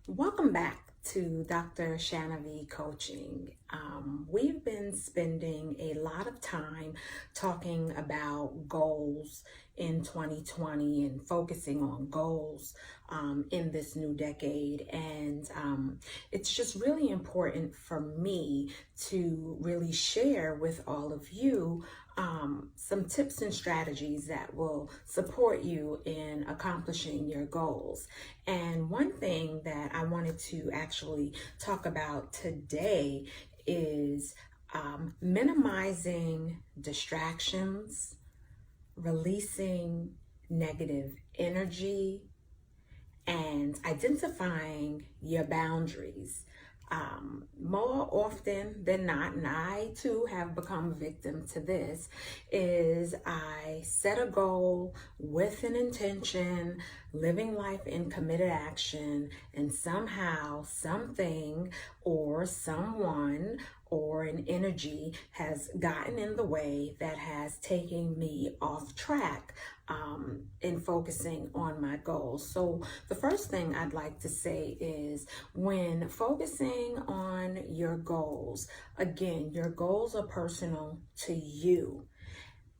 Welcome back to DrShannaV Coaching. We've been spending a lot of time talking about goals in 2020 and focusing on goals in this new decade. And it's just really important for me to really share with all of you some tips and strategies that will support you in accomplishing your goals. And one thing that I wanted to actually talk about today is minimizing distractions, releasing negative energy, and identifying your boundaries. More often than not, and I too have become a victim to this, is I set a goal with an intention, living life in committed action, and somehow something or someone or an energy has gotten in the way that has taken me off track in focusing on my goals. So the first thing I'd like to say is when focusing on your goals, again, your goals are personal to you.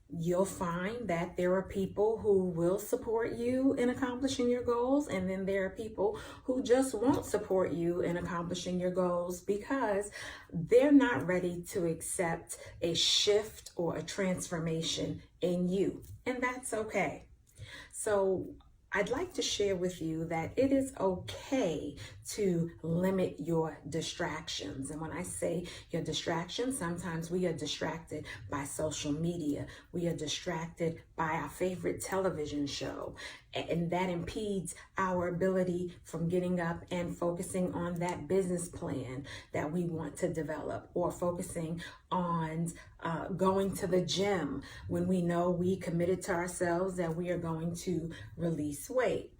You'll find that there are people who will support you in accomplishing your goals, and then there are people who just won't support you in accomplishing your goals because they're not ready to accept a shift or a transformation in you, and that's okay. So I'd like to share with you that it is okay to limit your distractions. And when I say your distractions, sometimes we are distracted by social media. We are distracted by our favorite television show. And that impedes our ability from getting up and focusing on that business plan that we want to develop, or focusing on going to the gym when we know we committed to ourselves that we are going to release weight.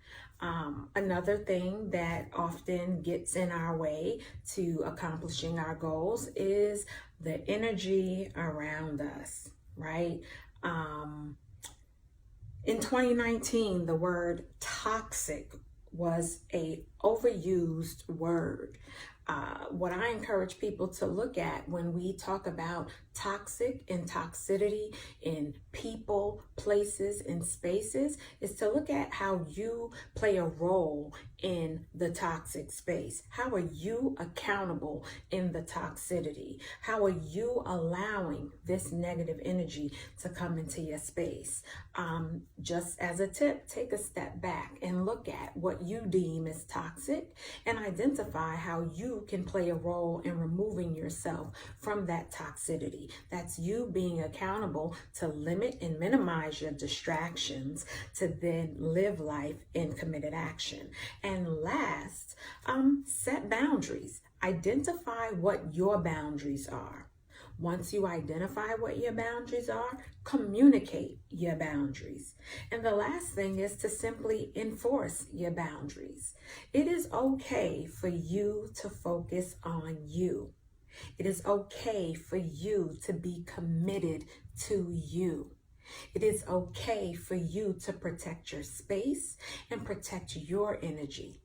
Another thing that often gets in our way to accomplishing our goals is the energy around us, right? In 2019, the word toxic was a overused word. What I encourage people to look at when we talk about toxic and toxicity in people, places, and spaces is to look at how you play a role in the toxic space. How are you accountable in the toxicity? How are you allowing this negative energy to come into your space? Just as a tip, take a step back and look at what you deem as toxic and identify how you can play a role in removing yourself from that toxicity. That's you being accountable to limit and minimize your distractions to then live life in committed action. And last, set boundaries. Identify what your boundaries are. Once you identify what your boundaries are, communicate your boundaries. And the last thing is to simply enforce your boundaries. It is okay for you to focus on you. It is okay for you to be committed to you. It is okay for you to protect your space and protect your energy.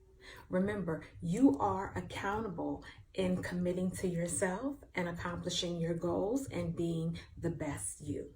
Remember, you are accountable in committing to yourself and accomplishing your goals and being the best you.